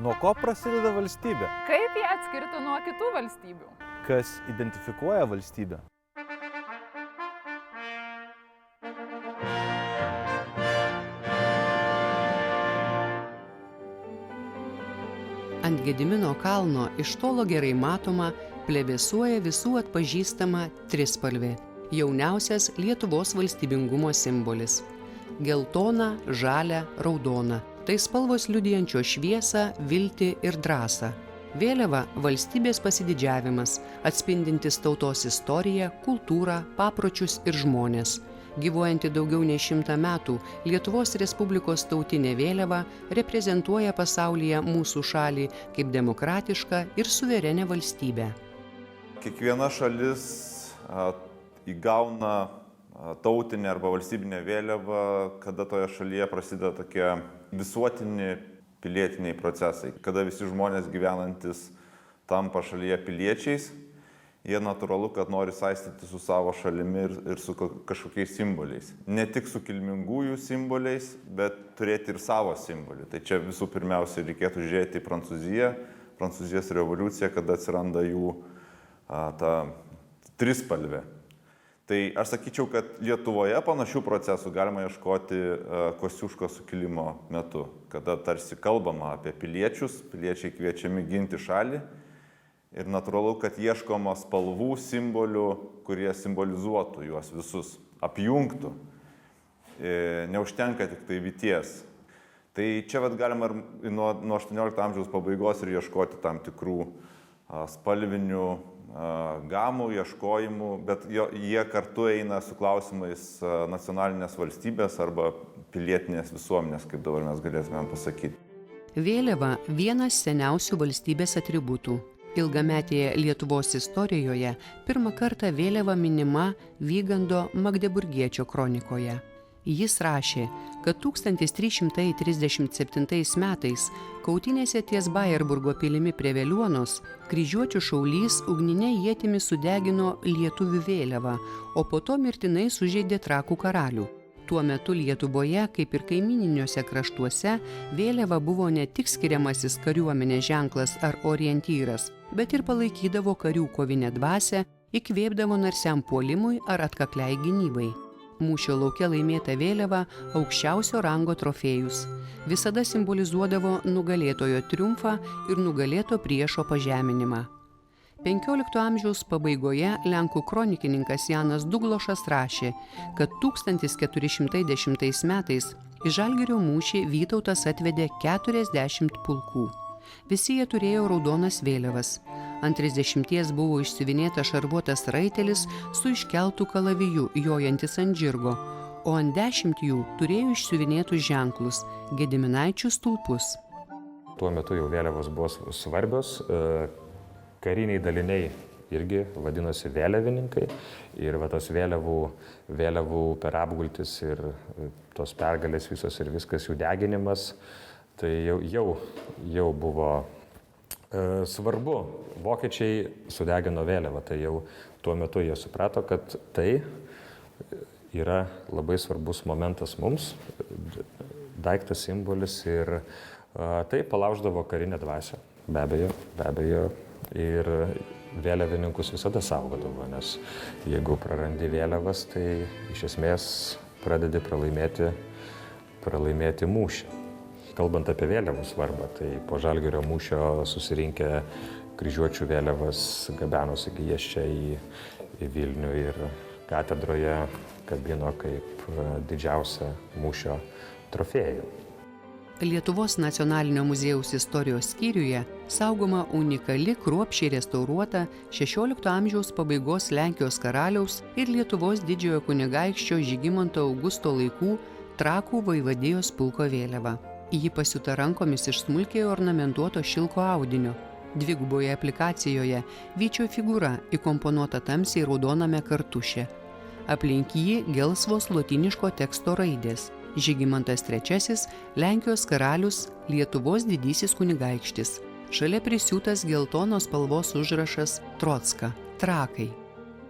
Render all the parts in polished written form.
Nuo ko prasideda valstybė? Kaip jie atskirti nuo kitų valstybių? Kas identifikuoja valstybę? Ant Gedimino kalno iš tolo gerai matoma, plevėsuoja visų atpažįstama trispalvė, jauniausias Lietuvos valstybingumo simbolis. Geltona, žalia, raudona. Tai spalvos liudijančios šviesą, viltį ir drąsą. Vėliava – valstybės pasididžiavimas, atspindintis tautos istoriją, kultūrą, papročius ir žmones. Gyvuojanti daugiau nei 100 metų, Lietuvos Respublikos tautinė vėliava reprezentuoja pasaulyje mūsų šalį kaip demokratišką ir suverenę valstybę. Kiekviena šalis įgauna tautinę arba valstybinę vėliavą, kada toje šalyje prasideda tokie visuotini pilietiniai procesai. Kada visi žmonės gyvenantis tampa šalyje piliečiais, jie natūralu, kad nori saistyti su savo šalimi ir su kažkokiais simboliais. Ne tik su kilmingųjų simboliais, bet turėti ir savo simbolį. Tai čia visų pirmiausia reikėtų žiūrėti į Prancūziją, Prancūzijos revoliuciją, kada atsiranda jų ta trispalvė. Tai aš sakyčiau, kad Lietuvoje panašių procesų galima ieškoti Kosciuškos sukilimo metu, kada tarsi kalbama apie piliečius, piliečiai kviečiami ginti šalį ir natūralu, kad ieškoma spalvų, simbolių, kurie simbolizuotų juos visus, apjungtų. Neužtenka tik tai vyties. Tai čia galima nuo 18 amžiaus pabaigos ir ieškoti tam tikrų spalvinių gamų, ieškojimų, bet jie kartu eina su klausimais nacionalinės valstybės arba pilietinės visuomenės, kaip dabar mes galėtume pasakyti. Vėliava – vienas seniausių valstybės atributų. Ilgametėje Lietuvos istorijoje pirmą kartą vėliava minima Vygando Magdeburgiečio kronikoje. Jis rašė, kad 1337 metais kautynėse ties Bajerburgo pilimi prie Veliuonos kryžiuočių šaulys ugninė ietimi sudegino lietuvių vėliavą, o po to mirtinai sužeidė trakų karalių. Tuo metu Lietuvoje, kaip ir kaimyniniuose kraštuose, vėliava buvo ne tik skiriamasis kariuomenės ženklas ar orientyras, bet ir palaikydavo karių kovinę dvasią, įkvėpdavo narsiam puolimui ar atkakliai gynybai. Mūšio lauke laimėta vėliava aukščiausio rango trofėjus. Visada simbolizuodavo nugalėtojo triumfą ir nugalėto priešo pažeminimą. 15 amžiaus pabaigoje lenkų kronikininkas Janas Duglošas rašė, kad 1410 metais į Žalgirio mūšį Vytautas atvedė 40 pulkų. Visi jie turėjo raudonas vėliavas. Ant 30 buvo išsiuvinėtas šarvuotas raitelis su iškeltu kalaviju, jojantis ant žirgo, o ant 10 jų turėjo išsiuvinėtus ženklus – Gediminaičių stulpus. Tuo metu jau vėliavos buvo svarbios, kariniai daliniai irgi vadinosi vėliavininkai ir tos vėliavų per apgultis ir tos pergalės visos ir viskas jų deginimas, tai jau buvo svarbu. Vokiečiai sudegino vėliavą, tai jau tuo metu jie suprato, kad tai yra labai svarbus momentas mums, daiktas, simbolis ir tai palauždavo karinę dvasią, be abejo, ir vėliavininkus visada saugodavo, nes jeigu prarandi vėliavas, tai iš esmės pradedi pralaimėti mūšį. Kalbant apie vėliavų svarbą, tai po Žalgirio mūšio susirinkę kryžiuočių vėliavas gabenosi jas čia į Vilnių ir katedroje kabino kaip didžiausią mūšio trofėjų. Lietuvos nacionalinio muziejaus istorijos skyriuje saugoma unikali kruopščiai restauruota 16 amžiaus pabaigos Lenkijos karaliaus ir Lietuvos didžiojo kunigaikščio Žygimanto Augusto laikų Trakų vaivadijos pulko vėliava. Ji pasiūta rankomis iš smulkiai ornamentuoto šilko audinio. Dviguboje aplikacijoje vyčio figūra įkomponuota tamsiai raudoname kartuše. Aplink jį gelsvos lotyniško teksto raidės. Žygimantas III, Lenkijos karalius, Lietuvos didysis kunigaikštis. Šalia prisiūtas geltonos spalvos užrašas Trocka, Trakai.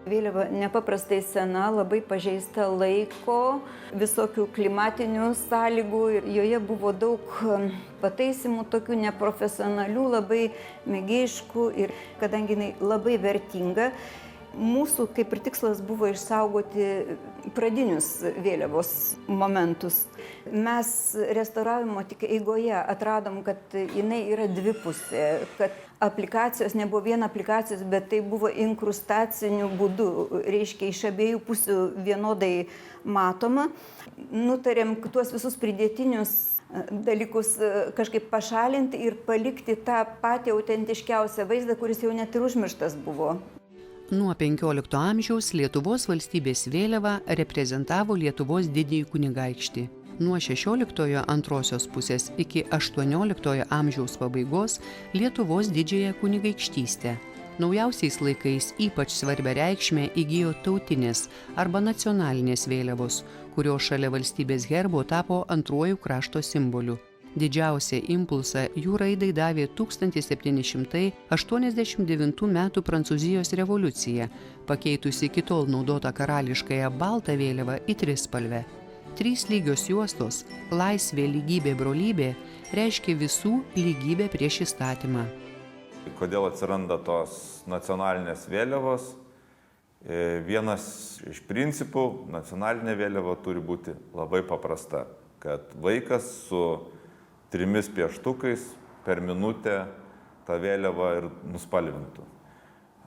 Vėliava nepaprastai sena, labai pažeista laiko, visokių klimatinių sąlygų ir joje buvo daug pataisimų, tokių neprofesionalių, labai mėgėjiškų ir kadangi jinai labai vertinga, mūsų kaip ir tikslas buvo išsaugoti pradinius vėliavos momentus. Mes restauravimo tik eigoje atradom, kad jinai yra dvipusė, kad aplikacijos nebuvo viena aplikacijos, bet tai buvo inkrustaciniu būdu, reiškia iš abiejų pusių vienodai matoma. Nutarėm tuos visus pridėtinius dalykus kažkaip pašalinti ir palikti tą patį autentiškiausią vaizdą, kuris jau net ir užmirštas buvo. Nuo XV amžiaus Lietuvos valstybės vėliava reprezentavo Lietuvos didįjį kunigaikštį. Nuo XVI antrosios pusės iki XVIII amžiaus pabaigos Lietuvos didžiąją kunigaikštystę. Naujausiais laikais ypač svarbią reikšmę įgijo tautinės arba nacionalinės vėliavos, kurios šalia valstybės herbo tapo antruoju krašto simboliu. Didžiausią impulsą jų raidai davė 1789 m. Prancūzijos revoliucija, pakeitusi iki tol naudotą karališkąją baltą vėliavą į trispalvę. 3 lygios juostos – laisvė, lygybė, brolybė – reiškia visų lygybę prieš įstatymą. Kodėl atsiranda tos nacionalinės vėliavos? Vienas iš principų nacionalinė vėliava turi būti labai paprasta, kad vaikas su 3 pieštukais per minutę tą vėliavą ir nuspalvintų.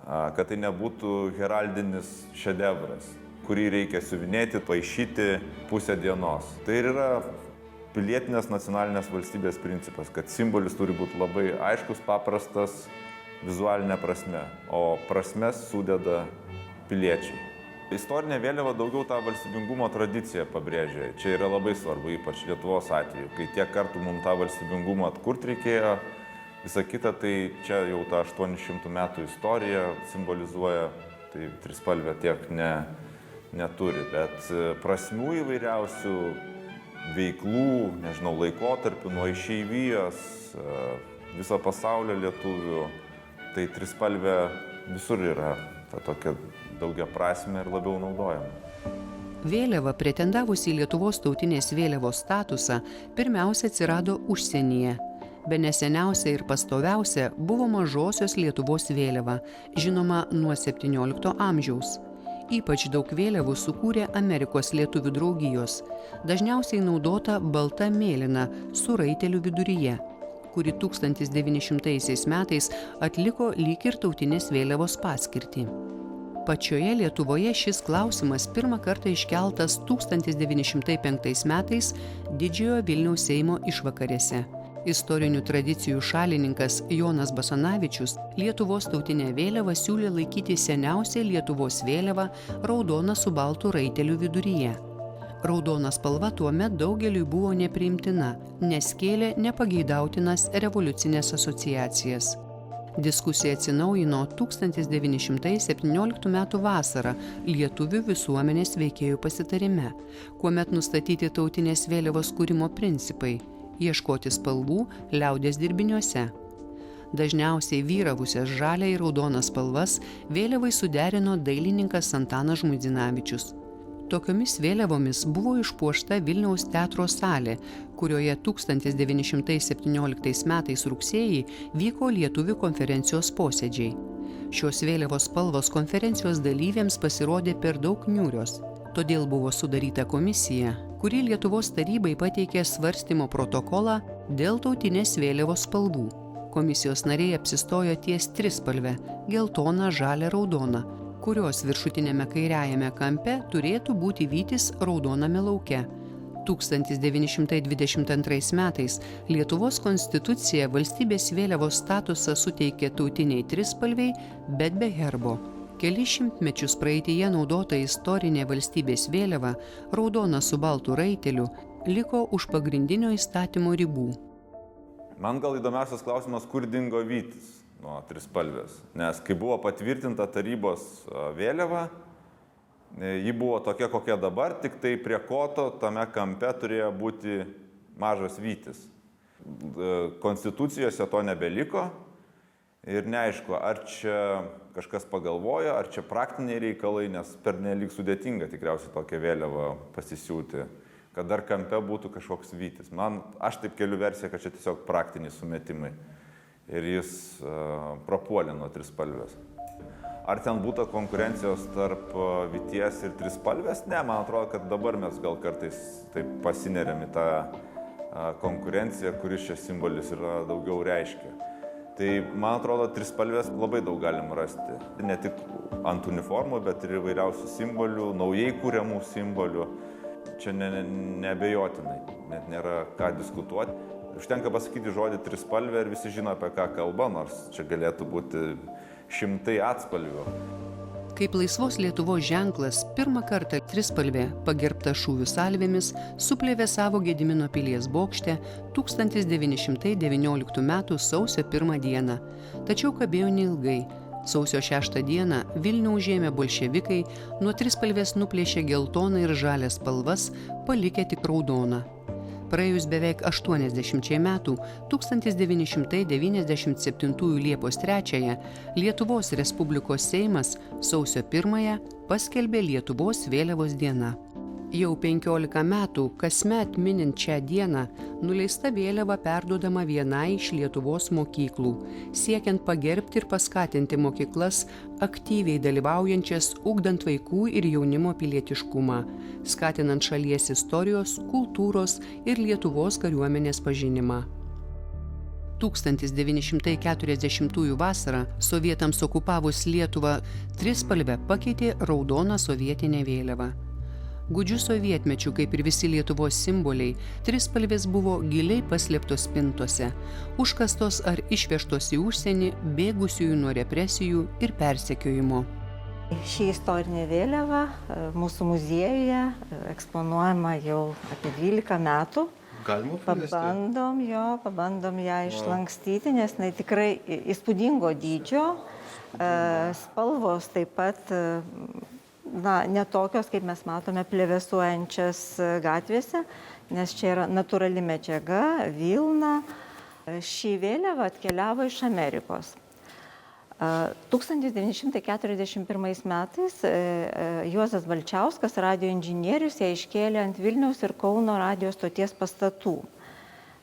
Kad tai nebūtų heraldinis šedevras, kurį reikia siuvinėti, paišyti pusę dienos. Tai ir yra pilietinės nacionalinės valstybės principas, kad simbolis turi būti labai aiškus, paprastas, vizualinė prasme, o prasmes sudeda piliečiai. Istorinė vėliava daugiau tą valstybingumo tradiciją pabrėžia. Čia yra labai svarbu, ypač Lietuvos atveju. Kai tiek kartų mums tą valstybingumą atkurt reikėjo, visa kita, tai čia jau tą 800 metų istoriją simbolizuoja, tai trispalvė tiek neturi. Bet prasmių įvairiausių veiklų, nežinau, laikotarpių, nuo išeivijos, viso pasaulio lietuvių, tai trispalvė visur yra ta tokia daugiaprasmė ir labiau naudojama. Vėliava, pretendavusi į Lietuvos tautinės vėliavos statusą, pirmiausia atsirado užsienyje. Bene seniausia ir pastoviausia buvo Mažosios Lietuvos vėliava, žinoma nuo XVII amžiaus. Ypač daug vėliavų sukūrė Amerikos lietuvių draugijos, dažniausiai naudota balta mėlyna su raiteliu viduryje, kuri 1900 metais atliko lyg ir tautinės vėliavos paskirtį. Pačioje Lietuvoje šis klausimas pirmą kartą iškeltas 1905 metais Didžiojo Vilniaus Seimo išvakarėse. Istorinių tradicijų šalininkas Jonas Basanavičius Lietuvos tautinę vėliavą siūlė laikyti seniausią Lietuvos vėliavą raudoną su baltu raiteliu viduryje. Raudona spalva tuomet daugeliui buvo nepriimtina, nes kėlė nepageidautinas revoliucinės asociacijas. Diskusija atsinaujino 1917 m. vasarą lietuvių visuomenės veikėjų pasitarime, kuomet nustatyti tautinės vėliavos kūrimo principai – ieškoti spalvų liaudies dirbiniuose. Dažniausiai vyravusias žalią ir raudoną spalvas vėliavai suderino dailininkas Antanas Žmuidzinavičius. Tokiomis vėliavomis buvo išpuošta Vilniaus teatro salė, kurioje 1917 metais rugsėjį vyko lietuvių konferencijos posėdžiai. Šios vėliavos spalvos konferencijos dalyviams pasirodė per daug niūrios, todėl buvo sudaryta komisija, kuri Lietuvos tarybai pateikė svarstymo protokolą dėl tautinės vėliavos spalvų. Komisijos nariai apsistojo ties trispalve – geltona, žalia, raudona, kurios viršutinėme kairiajame kampe turėtų būti vytis raudoname lauke. 1922 metais Lietuvos konstitucija valstybės vėliavos statusą suteikė tautiniai trispalviai, bet be herbo. Kelis šimtmečius praeityje naudota istorinė valstybės vėliava, raudona su baltu raiteliu, liko už pagrindinio įstatymo ribų. Man gal įdomiausias klausimas, kur dingo vytis nuo trispalvės, nes kai buvo patvirtinta tarybos vėliava, ji buvo tokia kokia dabar, tik tai prie koto tame kampe turėjo būti mažas vytis. Konstitucijose to nebeliko, Ir neaišku, ar čia kažkas pagalvojo, ar čia praktiniai reikalai, nes pernelyg sudėtinga tikriausiai tokią vėliavą pasisiūti, kad dar kampe būtų kažkoks vytis. Aš taip keliu versiją, kad čia tiesiog praktiniai sumetimai. Ir jis prapuolė nuo trispalvės. Ar ten būtų konkurencijos tarp vyties ir trispalvės? Ne, man atrodo, kad dabar mes gal kartais taip pasineriam į tą konkurenciją, kuris šis simbolis yra daugiau reiškia. Tai, man atrodo, trispalvės labai daug galim rasti. Ne tik ant uniformų, bet ir įvairiausių simbolių, naujai kūriamų simbolių. Čia neabejotinai, net nėra ką diskutuoti. Užtenka pasakyti žodį trispalvė ir visi žino, apie ką kalba, nors čia galėtų būti šimtai atspalvių. Kaip laisvos Lietuvos ženklas, pirmą kartą trispalvė, pagerbta šūvių salvėmis, suplevėsavo Gedimino pilies bokšte 1919 m. sausio 1 dieną. Tačiau kabėjo neilgai. Sausio 6 dieną Vilnių užėmę bolševikai nuo trispalvės nuplėšė geltoną ir žalią spalvas, palikę tik raudoną. Praėjus beveik 80 metų, 1997 Liepos 3 Lietuvos Respublikos Seimas sausio 1 paskelbė Lietuvos vėliavos diena. Jau 15 metų, kasmet minint šią dieną, nuleista vėliava perduodama vienai iš Lietuvos mokyklų, siekiant pagerbti ir paskatinti mokyklas aktyviai dalyvaujančias ugdant vaikų ir jaunimo pilietiškumą, skatinant šalies istorijos, kultūros ir Lietuvos kariuomenės pažinimą. 1940 vasarą sovietams okupavus Lietuvą trispalvę pakeitė raudona sovietinė vėliava. Gūdžiu sovietmečiu, kaip ir visi Lietuvos simboliai, trispalvės buvo giliai paslėptos spintose, užkastos ar išvežtos į užsienį bėgusiųjų nuo represijų ir persekiojimo. Ši istorinė vėliava mūsų muziejuje eksponuojama jau apie 12 metų. Galima Pabandom ją išlankstyti, nes jinai tikrai įspūdingo dydžio, spalvos taip pat ne tokios, kaip mes matome, plevėsuojančias gatvėse, nes čia yra natūrali medžiaga, vilna. Ši vėliava atkeliavo iš Amerikos. 1941 metais Juozas Balčiauskas, radijo inžinierius, ją iškėlė ant Vilniaus ir Kauno radijo stoties pastatų.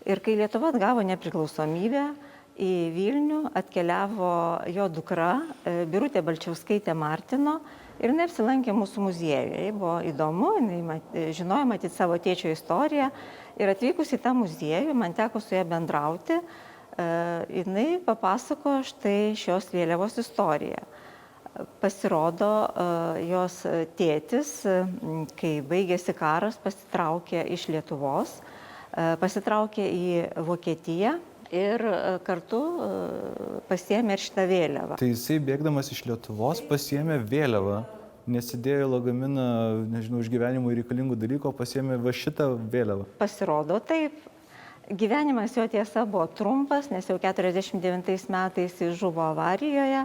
Ir kai Lietuva atgavo nepriklausomybę, į Vilnių atkeliavo jo dukra Birutė Balčiauskaitė Martino ir jinai apsilankė mūsų muziejuje. Jai buvo įdomu, jinai žinojo matyti savo tėčio istoriją ir atvykus į tą muziejų, man teko su ją bendrauti, jinai papasako štai šios vėliavos istoriją. Pasirodo, jos tėtis, kai baigėsi karas, pasitraukė iš Lietuvos, pasitraukė į Vokietiją ir kartu pasiėmė ir šitą vėliavą. Tai jisai bėgdamas iš Lietuvos pasiėmė vėliavą, nesidėjo lagaminą, nežinau, iš gyvenimo reikalingų dalykų, pasiėmė va šitą vėliavą. Pasirodo taip. Gyvenimas jo tiesa buvo trumpas, nes jau 49 metais jis žuvo avarijoje,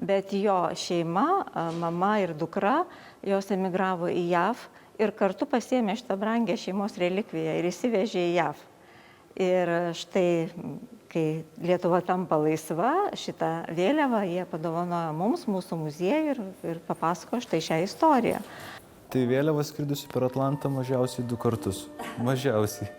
bet jo šeima, mama ir dukra, jos emigravo į JAV ir kartu pasiėmė šitą brangę šeimos relikviją ir įsivežė į JAV. Ir štai, kai Lietuva tampa laisva, šitą vėliavą jie padovanojo mums, mūsų muziejui ir papasako štai šią istoriją. Tai vėliava skridusi per Atlantą mažiausiai 2 kartus. Mažiausiai.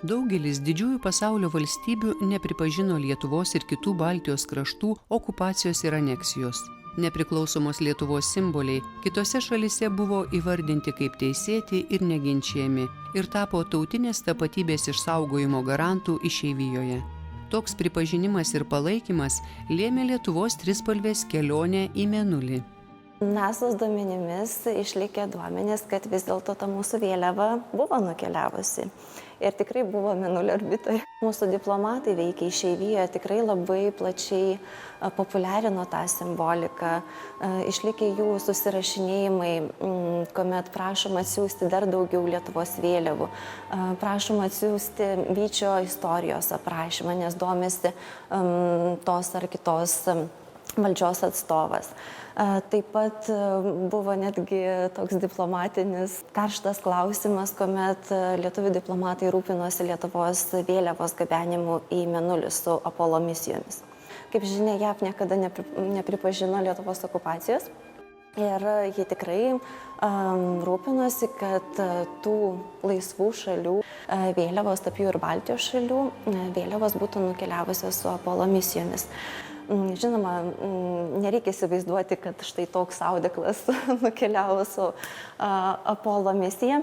Daugelis didžiųjų pasaulio valstybių nepripažino Lietuvos ir kitų Baltijos kraštų okupacijos ir aneksijos. Nepriklausomos Lietuvos simboliai kitose šalyse buvo įvardinti kaip teisėti ir neginčiami ir tapo tautinės tapatybės išsaugojimo garantų išeivijoje. Toks pripažinimas ir palaikymas lėmė Lietuvos trispalvės kelionę į Mėnulį. NASOs duomenimis išlikę duomenys, kad vis dėlto ta mūsų vėliava buvo nukeliavusi ir tikrai buvo Mėnulio orbitoje. Mūsų diplomatai veikia išeivijoje, tikrai labai plačiai populiarino tą simboliką. Išlikę jų susirašinėjimai, kuomet prašoma atsiųsti dar daugiau Lietuvos vėliavų, prašoma atsiųsti Vyčio istorijos aprašymą, nes domisi tos ar kitos valdžios atstovas. Taip pat buvo netgi toks diplomatinis karštas klausimas, kuomet lietuvių diplomatai rūpinosi Lietuvos vėliavos gabenimu į Mėnulį su Apolo misijomis. Kaip žinia, JAV niekada nepripažino Lietuvos okupacijos. Ir jie tikrai rūpinosi, kad tų laisvų šalių vėliavos, tarp jų ir Baltijos šalių, vėliavos būtų nukeliavusios su Apolo misijomis. Žinoma, nereikia įsivaizduoti, kad štai toks audeklas nukeliavo su Apolo misija,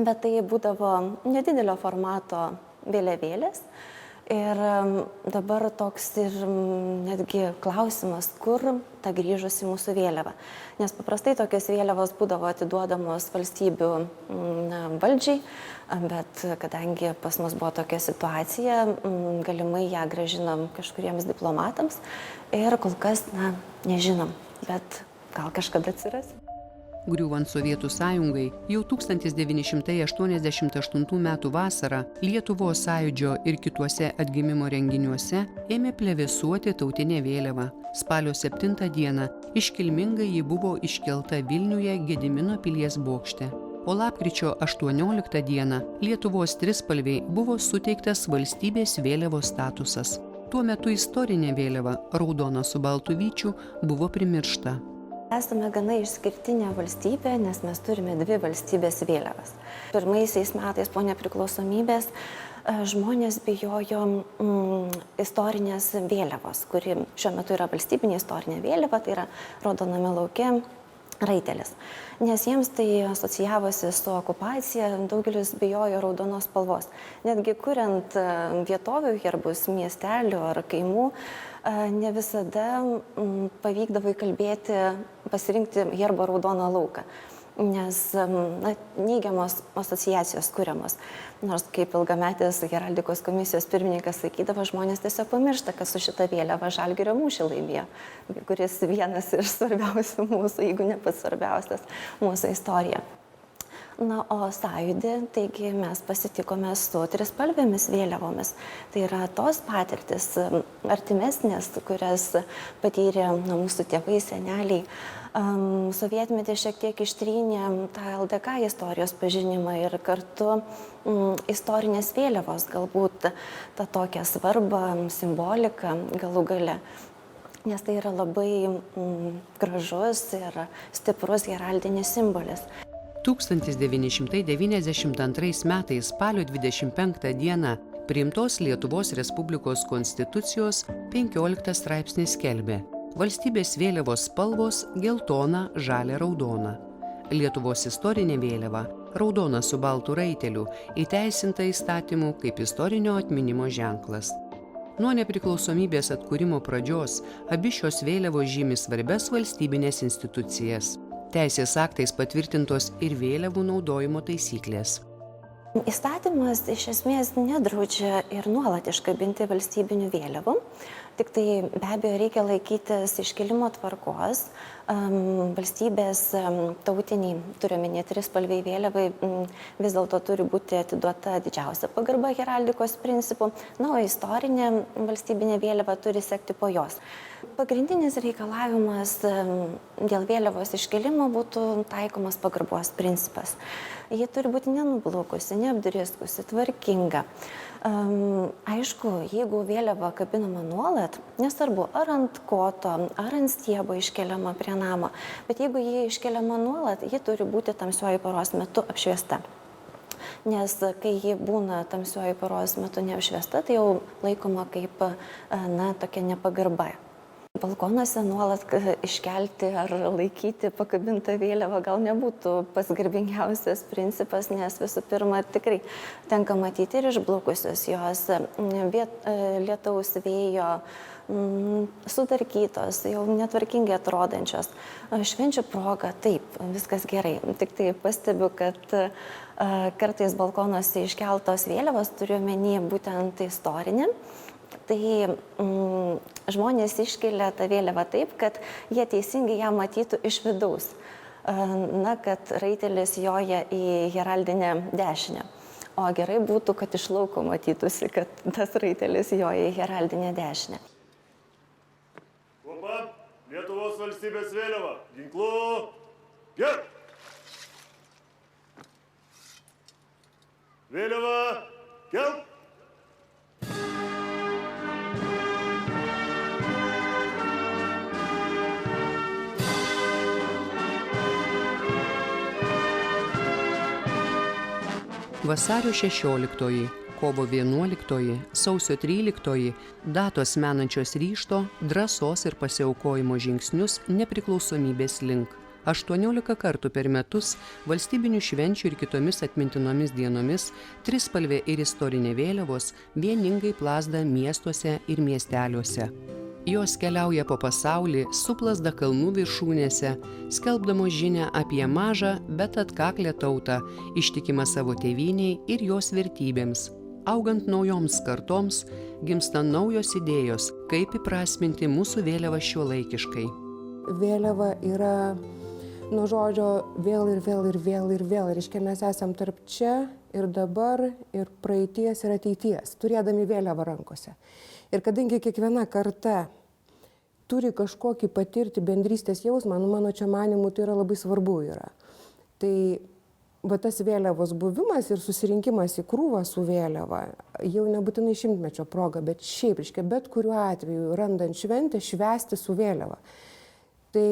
bet tai būdavo nedidelio formato vėliavėlės. Ir dabar toks ir netgi klausimas, kur ta grįžusi mūsų vėliava. Nes paprastai tokios vėliavos būdavo atiduodamos valstybių valdžiai, bet kadangi pas mus buvo tokia situacija, galimai ją grąžinom kažkuriems diplomatams ir kol kas, nežinom, bet gal kažkada atsiras. Griūvant Sovietų sąjungai, jau 1988 m. vasarą Lietuvos sąjūdžio ir kituose atgimimo renginiuose ėmė plevėsuoti tautinė vėliava. Spalio 7 dieną iškilmingai ji buvo iškelta Vilniuje Gedimino pilies bokšte. O lapkričio 18 dieną Lietuvos trispalvei buvo suteiktas valstybės vėliavos statusas. Tuo metu istorinė vėliava, raudona su baltu vyčiu, buvo primiršta. Esame gana išskirtinė valstybė, nes mes turime 2 valstybės vėliavas. Pirmaisiais metais po nepriklausomybės žmonės bijojo istorinės vėliavos, kuri šiuo metu yra valstybinė istorinė vėliava, tai yra raudoname lauke raitelis. Nes jiems tai asocijavosi su okupacija, daugelis bijojo raudonos spalvos. Netgi kuriant vietovių herbus, miestelių ar kaimų, ne visada pavykdavo įkalbėti, pasirinkti herbo raudoną lauką, nes neigiamos asociacijos kuriamos. Nors kaip ilgametės heraldikos komisijos pirmininkas sakydavo, žmonės tiesiog pamiršta, kad su šita vėliava Žalgirio mūšį laimėjo, kuris vienas iš svarbiausių mūsų, jeigu ne pats svarbiausias mūsų istorija. O sąjūdį, taigi mes pasitikome su trispalvėmis vėliavomis. Tai yra tos patirtis artimesnės, kurias patyrė mūsų tėvai, seneliai. Sovietmetį šiek tiek ištrynė tą LDK istorijos pažinimą ir kartu istorinės vėliavos, galbūt tą tokią svarbą, simboliką galų gale. Nes tai yra labai gražus ir stiprus heraldinis simbolis. 1992 metais spalio 25 dieną priimtos Lietuvos Respublikos Konstitucijos 15 straipsnis skelbė: valstybės vėliavos spalvos geltona, žalia, raudona. Lietuvos istorinė vėliava raudona su baltu raiteliu įteisinta įstatymu kaip istorinio atminimo ženklas. Nuo nepriklausomybės atkūrimo pradžios abi šios vėliavos žymi svarbias valstybinės institucijas. Teisės aktais patvirtintos ir vėliavų naudojimo taisyklės. Įstatymas iš esmės nedraudžia ir nuolat iškabinti valstybinių vėliavų, tik tai be abejo reikia laikytis iškėlimo tvarkos. Valstybės tautiniai, turiuomenė trispalviai vėliavai, vis dėlto turi būti atiduota didžiausia pagarba heraldikos principų, o istorinė valstybinė vėliava turi sekti po jos. Pagrindinis reikalavimas dėl vėliavos iškėlimo būtų taikomas pagarbos principas. Ji turi būti nenublukusi, neapdriskusi, tvarkinga. Aišku, jeigu vėliava kabinama nuolat, nesvarbu, ar ant koto, ar ant stiebo iškeliama prie namo, bet jeigu ji iškeliama nuolat, ji turi būti tamsiuoju paros metu apšviesta. Nes kai ji būna tamsiuoju paros metu neapšviesta, tai jau laikoma kaip tokia nepagarba. Balkonuose nuolat iškelti ar laikyti pakabintą vėliavą gal nebūtų pats garbingiausias principas, nes visų pirma tikrai tenka matyti ir išblukusios jos lietaus vėjo, sutarkytos, jau netvarkingai atrodančios. Švenčių proga taip, viskas gerai. Tik tai pastebiu, kad kartais balkonuose iškeltos vėliavos, turiu omeny būtent istorinį. Tai žmonės iškelia tą vėliavą taip, kad jie teisingai ją matytų iš vidaus. Kad raitelis joja į heraldinę dešinę. O gerai būtų, kad iš lauko matytųsi, kad tas raitelis joja į heraldinę dešinę. Kuopa, Lietuvos valstybės vėliava. Ginklu. Gerb! Vėliava. Kelp! Vasario 16, kovo 11, sausio 13 datos menančios ryžto, drąsos ir pasiaukojimo žingsnius nepriklausomybės link. 18 kartų per metus valstybinių švenčių ir kitomis atmintinomis dienomis trispalvė ir istorinė vėliavos vieningai plazda miestuose ir miesteliuose. Jos keliauja po pasaulį, suplazda kalnų viršūnėse, skelbdamos žinią apie mažą, bet atkaklę tautą, ištikimą savo tėvynei ir jos vertybėms. Augant naujoms kartoms, gimsta naujos idėjos, kaip įprasminti mūsų vėliavą šiuolaikiškai. Vėliava yra nuo žodžio vėl ir vėl ir vėl ir vėl. Reiškia, mes esam tarp čia ir dabar ir praeities ir ateities, turėdami vėliavą rankose. Ir kadangi kiekviena karta turi kažkokį patirti bendrystės jausmą, mano čia manimu, tai yra labai svarbu yra. Tai tas vėliavos buvimas ir susirinkimas į krūvą su vėliava, jau nebūtinai šimtmečio proga, bet šiaip, reiškia, bet kuriuo atveju randant šventę, švęsti su vėliava. Tai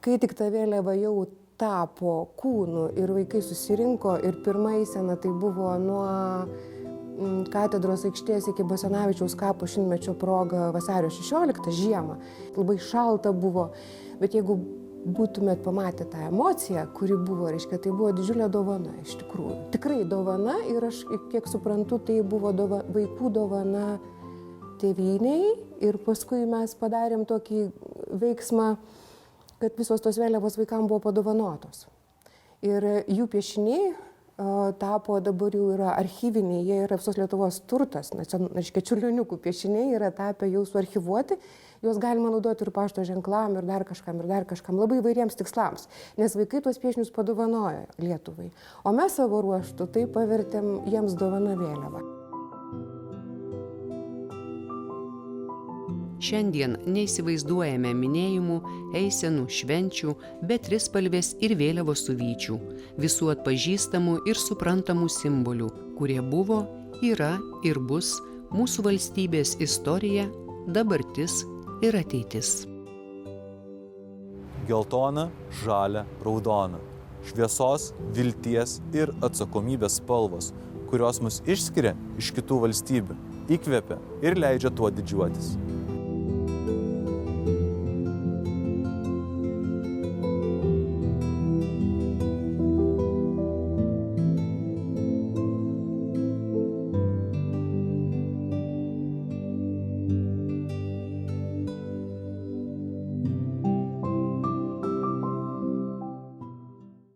kai tik ta vėliava jau tapo kūnu ir vaikai susirinko ir pirma eisena tai buvo nuo katedros aikštės iki Basanavičiaus kapo šimtmečio proga vasario 16 žiemą. Labai šalta buvo, bet jeigu būtumėt pamatę tą emociją, kuri buvo, reiškia, tai buvo didžiulė dovana iš tikrųjų. Tikrai dovana ir aš, kiek suprantu, tai buvo vaikų dovana tėvynei ir paskui mes padarėm tokį veiksmą, kad visos tos vėliavos vaikams buvo padovanotos. Ir jų piešiniai tapo, dabar jau yra archyviniai, jie yra visos Lietuvos turtas, reiškia, čiurlioniukų piešiniai yra tapę jau suarchyvuoti, juos galima naudoti ir pašto ženklam, ir dar kažkam, labai įvairiems tikslams, nes vaikai tuos piešinius padovanojo Lietuvai, o mes savo ruoštų tai pavertėm jiems dovana vėliavą. Šiandien neįsivaizduojame minėjimų, eisenų, švenčių, be trispalvės ir vėliavos su vyčiu, visų atpažįstamų ir suprantamų simbolių, kurie buvo, yra ir bus mūsų valstybės istorija, dabartis ir ateitis. Geltona, žalia, raudona. Šviesos, vilties ir atsakomybės spalvos, kurios mus išskiria iš kitų valstybių, įkvepia ir leidžia tuo didžiuotis.